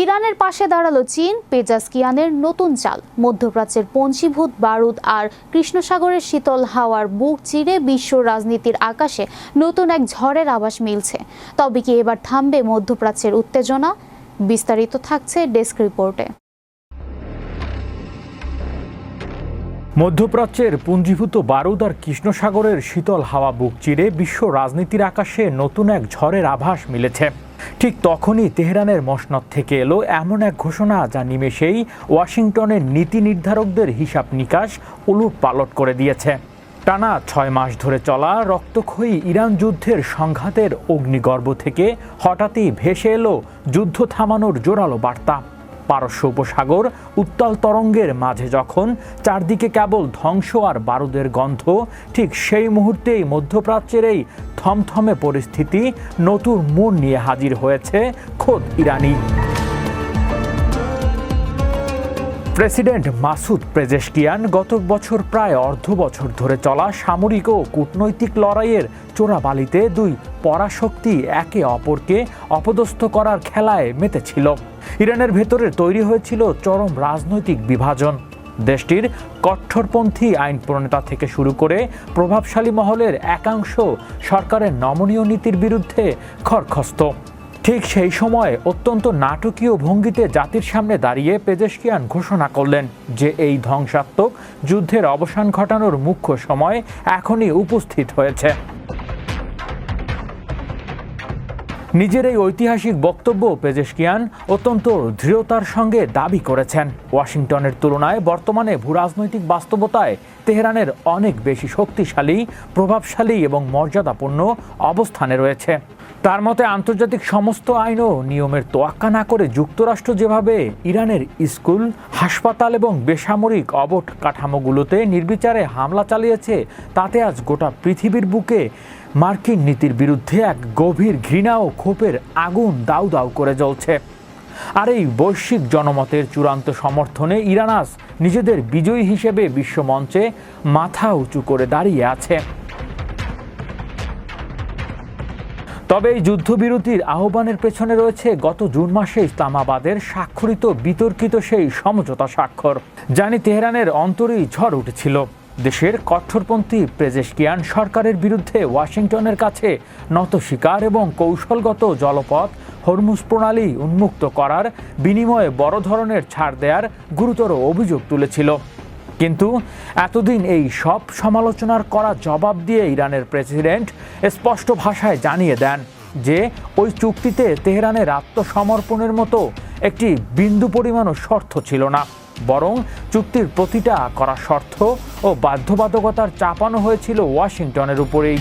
ইরানের পাশে দাঁড়ালো চীন, পেজাশকিয়ানের নতুন চাল। মধ্যপ্রাচ্যের পঞ্জীভূত বারুদ আর কৃষ্ণসাগরের শীতল হাওয়ার বুক চিরে বিশ্ব রাজনীতির আকাশে নতুন এক ঝড়ের আভাস মিলছে। তবে কি এবার থামবে মধ্যপ্রাচ্যের উত্তেজনা? বিস্তারিত থাকছে ডেস্ক রিপোর্টে। মধ্যপ্রাচ্যের পুঞ্জীভূত বারুদ আর কৃষ্ণসাগরের শীতল হাওয়া বুক চিরে বিশ্ব রাজনীতির আকাশে নতুন এক ঝড়ের আভাস মিলেছে। ঠিক তখনই তেহরানের মসনদ থেকে এলো এমন এক ঘোষণা যা নিমেষেই ওয়াশিংটনের নীতি নির্ধারকদের হিসাব নিকাশ উলটপালট করে দিয়েছে। টানা ৬ মাস ধরে চলা রক্তক্ষয়ী ইরান যুদ্ধের সংঘাতের অগ্নিগর্ভ থেকে হঠাৎই ভেসে এলো যুদ্ধ থামানোর জোরালো বার্তা। পারস্য উপসাগর উত্তাল তরঙ্গের মাঝে যখন চারদিকে কেবল ধ্বংস আর বারুদের গন্ধ, ঠিক সেই মুহূর্তেই মধ্যপ্রাচ্যের এই থমথমে পরিস্থিতি নতুন মোড় নিয়ে হাজির হয়েছে খোদ ইরানি। প্রেসিডেন্ট মাসুদ পেজেশকিয়ান গত বছর প্রায় অর্ধ বছর ধরে চলা সামরিক ও কূটনৈতিক লড়াইয়ের চোরাবালিতে দুই পরাশক্তি একে অপরকে অপদস্থ করার খেলায় মেতেছিল। ইরানের ভেতরে তৈরি হয়েছিল চরম রাজনৈতিক বিভাজন। দেশটির কট্টরপন্থী আইন প্রণেতা থেকে শুরু করে প্রভাবশালী মহলের একাংশ সরকারের নমনীয় নীতির বিরুদ্ধে খড়খস্ত। ঠিক সেই সময় অত্যন্ত নাটকীয় ভঙ্গিতে জাতির সামনে দাঁড়িয়ে পেজেশকিয়ান ঘোষণা করলেন যে এই ধ্বংসাত্মক যুদ্ধের অবসান ঘটানোর মুখ্য সময় এখনই উপস্থিত হয়েছে। নিজের এই ঐতিহাসিক বক্তব্য পেজেশকিয়ান অত্যন্ত দৃঢ়তার সঙ্গে দাবি করেছেন ওয়াশিংটনের তুলনায় বর্তমানে ভূরাজনৈতিক বাস্তবতায় তেহরানের অনেক বেশি শক্তিশালী, প্রভাবশালী এবং মর্যাদাপূর্ণ অবস্থানে রয়েছে। তার মতে আন্তর্জাতিক সমস্ত আইন ও নিয়মের তোয়াক্কা না করে যুক্তরাষ্ট্র যেভাবে ইরানের স্কুল, হাসপাতাল এবং বেসামরিক অবকাঠামোগুলোতে নির্বিচারে হামলা চালিয়েছে, তাতে আজ গোটা পৃথিবীর বুকে মার্কিন নীতির বিরুদ্ধে এক গভীর ঘৃণা ও ক্ষোভের আগুন দাউ দাউ করে জ্বলছে। আর এই বৈশ্বিক জনমতের চূড়ান্ত সমর্থনে ইরান আজ নিজেদের বিজয়ী হিসেবে বিশ্বমঞ্চে মাথা উঁচু করে দাঁড়িয়ে আছে। তবে এই যুদ্ধবিরতির আহ্বানের পেছনে রয়েছে গত জুন মাসে ইসলামাবাদের স্বাক্ষরিত বিতর্কিত সেই সমঝোতা স্বাক্ষর, জানি তেহরানের অন্তরেই ঝড় উঠেছিল। দেশের কট্টরপন্থী পেজেশকিয়ান সরকারের বিরুদ্ধে ওয়াশিংটনের কাছে নতস্বীকার এবং কৌশলগত জলপথ হরমুজ প্রণালী উন্মুক্ত করার বিনিময়ে বড় ধরনের ছাড় দেওয়ার গুরুতর অভিযোগ তুলেছিল। কিন্তু এতদিন এই সব সমালোচনার করা জবাব দিয়ে ইরানের প্রেসিডেন্ট স্পষ্ট ভাষায় জানিয়ে দেন যে ওই চুক্তিতে তেহরানের আত্মসমর্পণের মতো একটি বিন্দু পরিমাণও শর্ত ছিল না, বরং চুক্তির প্রতিটা করা শর্ত ও বাধ্যবাধকতার চাপানো হয়েছিল ওয়াশিংটনের উপরেই।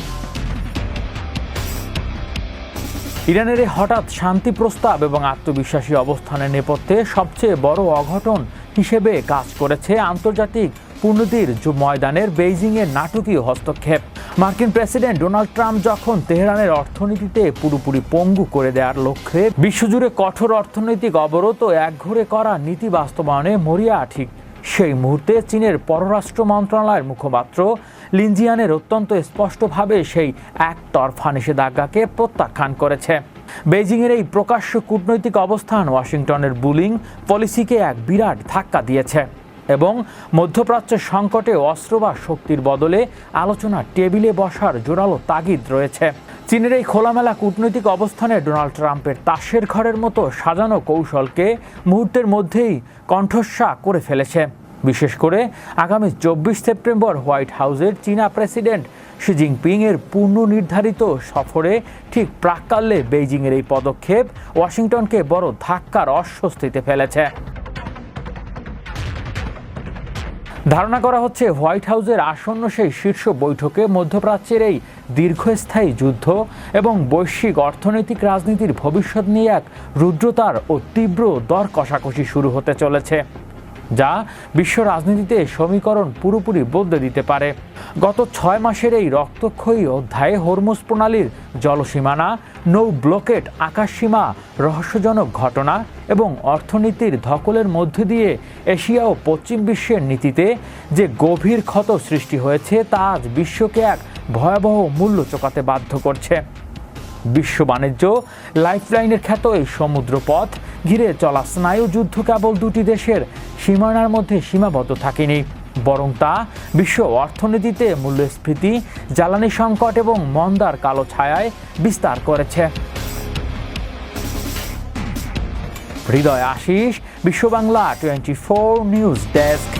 ইরানের এই হঠাৎ শান্তি প্রস্তাব এবং আত্মবিশ্বাসী অবস্থানের নেপথ্যে সবচেয়ে বড় অঘটন হিসেবে কাজ করেছে আন্তর্জাতিক কূটনীতির ময়দানের বেইজিংয়ের নাটকীয় হস্তক্ষেপ। মার্কিন প্রেসিডেন্ট ডোনাল্ড ট্রাম্প যখন তেহরানের অর্থনীতিতে পুরোপুরি পঙ্গু করে দেওয়ার লক্ষ্যে বিশ্বজুড়ে কঠোর অর্থনৈতিক অবরোধ ও একঘরে করা নীতি বাস্তবায়নে মরিয়া, ঠিক সেই মুহূর্তে চীনের পররাষ্ট্র মন্ত্রণালয়ের মুখপাত্র লিনজিয়ানের অত্যন্ত স্পষ্টভাবে সেই একতরফা নিষেধাজ্ঞাকে প্রত্যাখ্যান করেছে। বেইজিংয়ের এই প্রকাশ্য কূটনৈতিক অবস্থান ওয়াশিংটনের বুলিং পলিসিকে এক বিরাট ধাক্কা দিয়েছে এবং মধ্যপ্রাচ্যের সংকটে অস্ত্র বা শক্তির বদলে আলোচনার টেবিলে বসার জোরালো তাগিদ রয়েছে। চীনের এই খোলামেলা কূটনৈতিক অবস্থানে ডোনাল্ড ট্রাম্পের তাসের ঘরের মতো সাজানো কৌশলকে মুহূর্তের মধ্যেই কণ্ঠস্বর করে ফেলেছে। বিশেষ করে আগামী 24 সেপ্টেম্বর হোয়াইট হাউসের চীনা প্রেসিডেন্ট শি জিনপিং এর পূর্ণ নির্ধারিত সফরে ঠিক প্রাক্কালে বেইজিংয়ের এই পদক্ষেপ ওয়াশিংটনকে বড় ধাক্কার অস্বস্তিতে ফেলেছে। ধারণা করা হচ্ছে হোয়াইট হাউসের আসন্ন সেই শীর্ষ বৈঠকে মধ্যপ্রাচ্যের এই দীর্ঘস্থায়ী যুদ্ধ এবং বৈশ্বিক অর্থনৈতিক রাজনীতির ভবিষ্যৎ নিয়ে এক রুদ্রতার ও তীব্র দর কষাকষি শুরু হতে চলেছে, যা বিশ্ব রাজনীতিতে সমীকরণ পুরোপুরি বদলে দিতে পারে। গত 6 মাসের এই রক্তক্ষয়ী অধ্যায়ে হরমুজ প্রণালীর জলসীমানা, নৌ ব্লকেট, আকাশসীমা, রহস্যজনক ঘটনা এবং অর্থনীতির ধকলের মধ্যে দিয়ে এশিয়া ও পশ্চিম বিশ্বের নীতিতে যে গভীর ক্ষত সৃষ্টি হয়েছে তা আজ বিশ্বকে এক ভয়াবহ মূল্য চোকাতে বাধ্য করছে। বিশ্ব বাণিজ্য লাইফলাইনের খ্যাত এই সমুদ্রপথ ঘিরে চলা স্নায়ু যুদ্ধ কেবল দুটি দেশের সীমানার মধ্যে সীমাবদ্ধ থাকেনি, বরং তা বিশ্ব অর্থনীতিতে মূল্যস্ফীতি, জ্বালানি সংকট এবং মন্দার কালো ছায়ায় বিস্তার করেছে। হৃদয় আশিস, বিশ্ব বাংলা 24 নিউজ ডেস্ক।